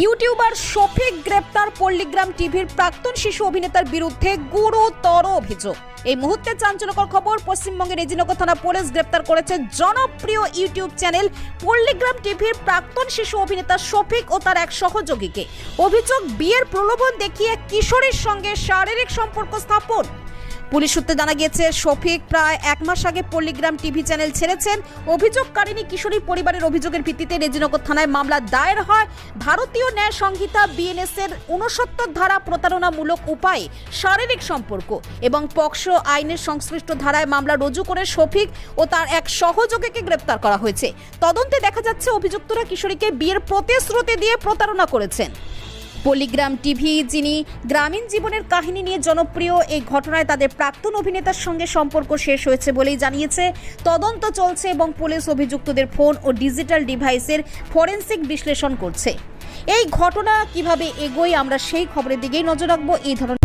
YouTuber Shafiq গ্রেপ্তার। পল্লীগ্রাম টিভির প্রাক্তন শিশু অভিনেতার বিরুদ্ধে গুরুতর অভিযোগ। এই মুহূর্তে চাঞ্চল্যকর খবর, পশ্চিমবঙ্গের রেজিনগর থানা পুলিশ গ্রেপ্তার করেছে জনপ্রিয় ইউটিউব চ্যানেল পল্লীগ্রাম টিভির প্রাক্তন শিশু অভিনেতা শফিক ও তার এক সহযোগীকে। অভিযোগ, বিয়ের প্রলোভন দেখিয়ে কিশোরীর সঙ্গে শারীরিক সম্পর্ক স্থাপন। পুলিশ সূত্রে জানা গিয়েছে, শফিক প্রায় 1 মাস আগে পল্লীগ্রাম টিভি চ্যানেল ছেড়েছেন। অভিযোগকারিনী কিশোরী পরিবারের অভিযোগের ভিত্তিতে রেজিনগর থানায় মামলা দায়ের হয়। ভারতীয় ন্যায় সংহিতা বিএনএস এর 69 ধারা প্রতারণামূলক উপায়ে শারীরিক সম্পর্ক এবং পক্সো আইনের সংশ্লিষ্ট ধারায় মামলা রুজু করে শফিক ও তার এক সহযোগীকে গ্রেপ্তার করা হয়েছে। তদন্তে দেখা যাচ্ছে, অভিযুক্তরা কিশোরীকে বিয়ের প্রতিশ্রুতি দিয়ে প্রতারণা করেছেন। পল্লীগ্রাম টিভি, যিনি গ্রামীণ জীবনের কাহিনী নিয়ে জনপ্রিয়, এই ঘটনায় তাদের প্রাক্তন অভিনেতার সঙ্গে সম্পর্ক শেষ হয়েছে বলেই জানিয়েছে। তদন্ত চলছে এবং পুলিশ অভিযুক্তদের ফোন ও ডিজিটাল ডিভাইসের ফরেনসিক বিশ্লেষণ করছে। এই ঘটনা কিভাবে এগোয়, আমরা সেই খবরের দিকেই নজর রাখবো। এই ধরনের